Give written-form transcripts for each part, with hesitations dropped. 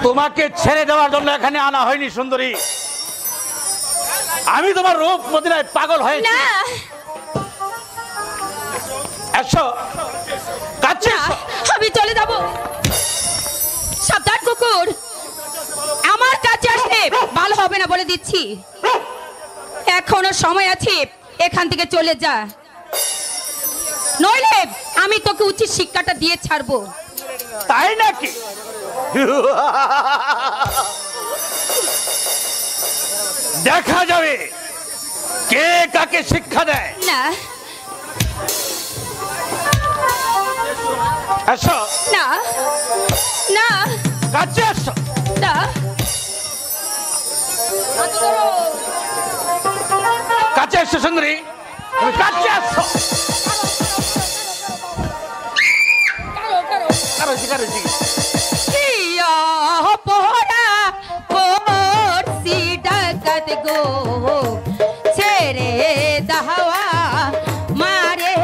তোমাকে ছেড়ে দেওয়ার জন্য এখানে আনা হয়নি সুন্দরী। আমি তোমার রূপ মদিনায় পাগল হয়েছি। না এসো কাছে না, আমি চলে যাব। সাবধান কুকুর, আমার কাছে আসলে ভালো হবে না বলে দিচ্ছি। এখনো সময় আছে, এখান থেকে চলে যা, নইলে আমি তোকে উচিত শিক্ষাটা দিয়ে ছাড়বো। তাই নাকি? দেখা যাবে কে কাকে শিক্ষা দেয়। না এসো না না কাছে এসো। না, কাছে এসো সুন্দরী, তুমি কাছে এসো। কারো পড়া করছি ডাকাত গো, ছেড়ে দাওয়া মারে।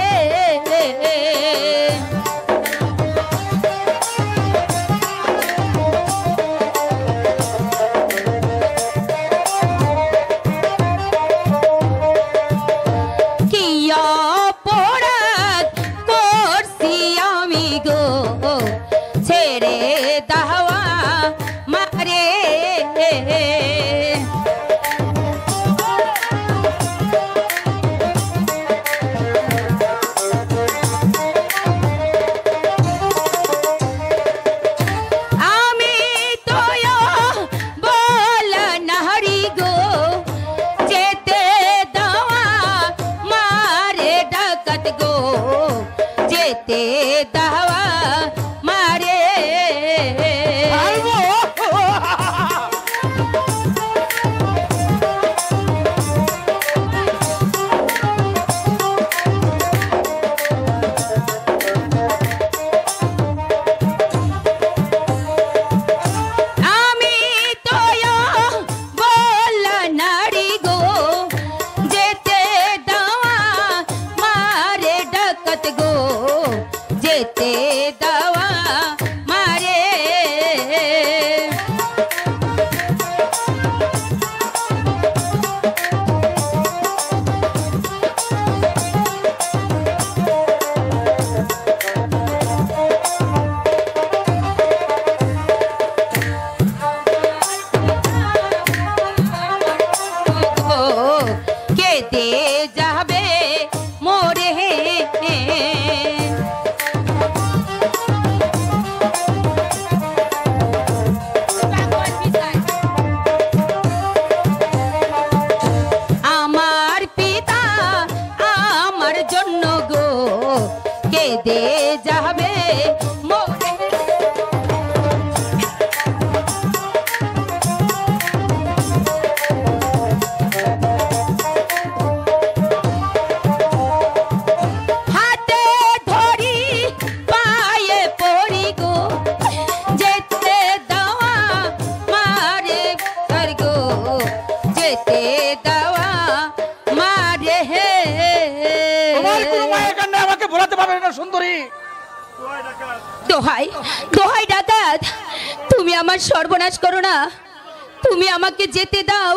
কিয়া পড়া করছি আমি গো, ছেড়ে দাওয়া মারে। আমি তো বল নাহরি গো, যেতে দাওয়া মারে ডাকাত গো, যেতে দাওয়া মারে। আমি তো বল নারী গো, যেতে দাওয়া মারে ডাকাত গো, যেতে দাওয়া মারে। কেটে যাবে মোরে, আমার পিতা আমার জন্য গো, কেটে যাবে মোরে। হাতে ধরি পায়ে পড়ি গো, যেতে দাওয়া মারে ঘর গো, যেতে দাওয়া মারে। তোমার কোনো মায়া কান্না আমাকে ভোলাতে পারবে না সুন্দরী। দোহাই দোহাই ডাকাত, তুমি আমার সর্বনাশ করো না, তুমি আমাকে যেতে দাও।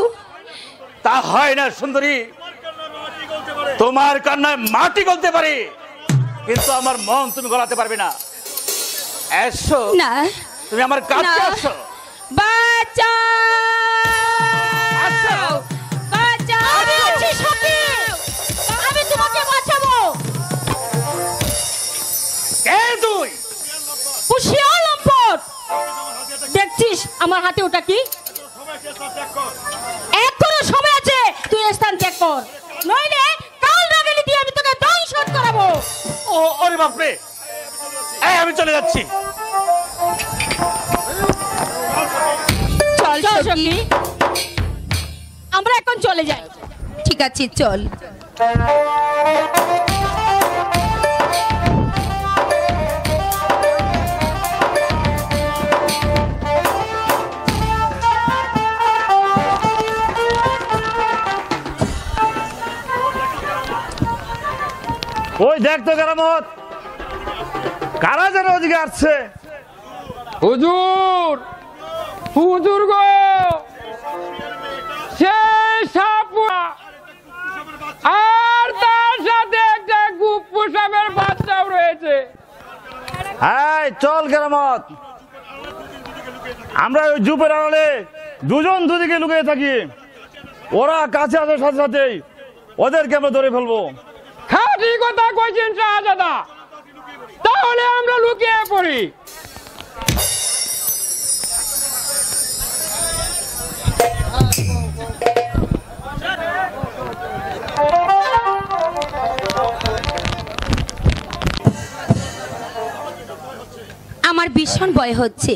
তা হয় না সুন্দরী, তোমার কান্নায় মাটি গলতে পারে, কিন্তু আমার মন তুমি গলাতে পারবে না। এসো না তুমি আমার কাছে এসো। বাঁচাও বাঁচাও, আমি আছি সাথে, আমি তোমাকে বাঁচাবো। কে তুই? হুঁশিয়ার লম্পট, দেখছিস আমার হাতে ওটা কি? এখনো সময় আছে, তুই স্থান ত্যাগ কর, নইলে কাল রাগেলি দিয়ে আমি তোকে দংশন করাবো। ও ওরে বাপরে, এই আমি চলে যাচ্ছি। চল সখী, আমরা এখন চলে যাই। ঠিক আছে চল। ওই দেখ তো কেরামত, কারা যেন ওদিকে আসছে। হুজুর হুজুর গো, সেই সাপুয়া আর তার সাথে একটা গুপ্পু সাপের বাচ্চাও রয়েছে। এই চল কেরামত, আমরা ওই জুপের আড়ালে দুজন দুদিকে লুকিয়ে থাকি। ওরা কাছে আসার সাথে সাথেই ওদেরকে আমরা ধরে ফেলবো। খাঁটি কথা কইছেন শাহজাদা, তাহলে আমরা লুকিয়ে পড়ি। আমার ভীষণ ভয় হচ্ছে।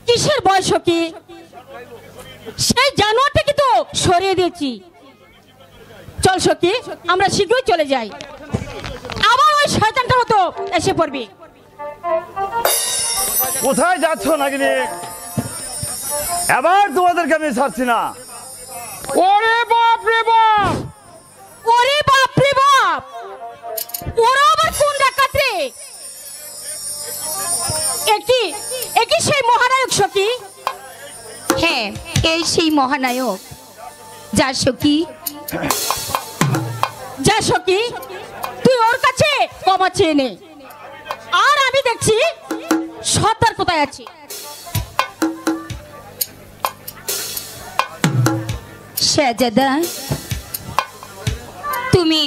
কিসের বয়স কি? সেই জানোয়ারটাকে তো সরিয়ে দিয়েছি। চল সখী, আমরা শীঘ্রই চলে যাই, আবার ওই শয়তানটা হতো এসে পড়বি। কোথায় যাচ্ছ নাগিনী? এবার তোমাদেরকে আমি ছাড়ছি না। ওরে বাপ রে বাপ, ওরে বাপ রে বাপ, ওরা আবার কোন ডাকাত রে? একই সেই মহানায়ক সখী। হ্যাঁ, এই সেই মহানায়ক। যা সখী, যা সখী, তুই ওর কাছে ক্ষমা চেয়ে নে। আর আমি দেখছি সতর্কতায় আছি। শাহজাদা, তুমি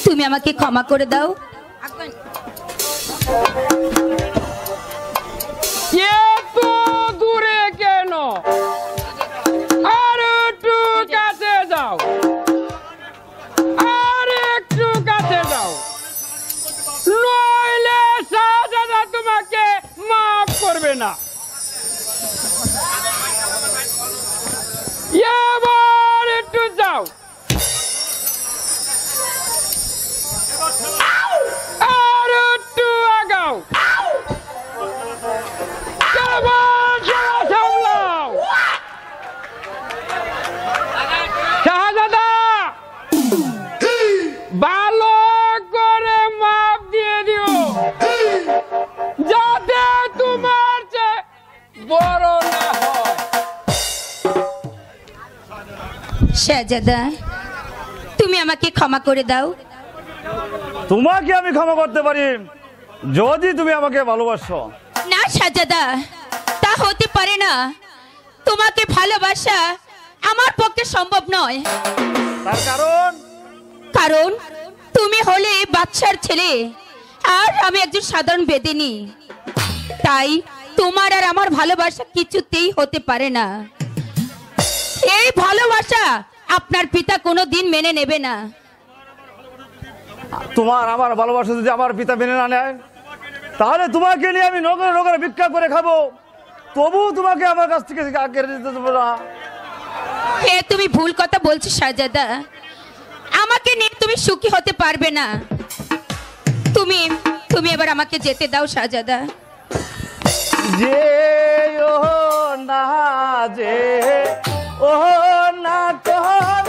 তুমি আমাকে ক্ষমা করে দাও। এত দূরে কেন? আর একটু কাছে যাও, আর একটু কাছে যাও, নইলে শাহজাদা তোমাকে মাফ করবে না। এবার একটু যাও, আর একটু আগাও, সামলাও। শাহজাদা, ভালো করে মাপ দিয়ে দিও, যাতে তোমার চেয়ে বড় না হয়। শাহজাদা, তুমি আমাকে ক্ষমা করে দাও। তোমাকে আমি ক্ষমা করতে পারি যদি তুমি আমাকে ভালোবাসো। না শাহজাদা, তা হতে পারে না। তোমাকে ভালোবাসা আমার পক্ষে সম্ভব নয়। তার কারণ কারণ তুমি হলে বাদশার ছেলে, আর আমি একজন সাধারণ বেদিনী। তাই তোমার আর আমার ভালোবাসা কিছুতেই হতে পারে না। এই ভালোবাসা আপনার পিতা কোনোদিন মেনে নেবে না। তোমার আমার ভালোবাসা যদি আমার পিতা মেনে না নেয়, তাহলে তোমাকে নিয়ে আমি নগরে নগরে ভিক্ষা করে খাবো, তবু তোমাকে আমার কাছ থেকে কেড়ে নিতে দেবো না। এ তুমি ভুল কথা বলছো শাহজাদা। আমাকে নিয়ে তুমি সুখী হতে পারবে না। তুমি তুমি এবার আমাকে যেতে দাও শাহজাদা। যে ও না যে ও না তোর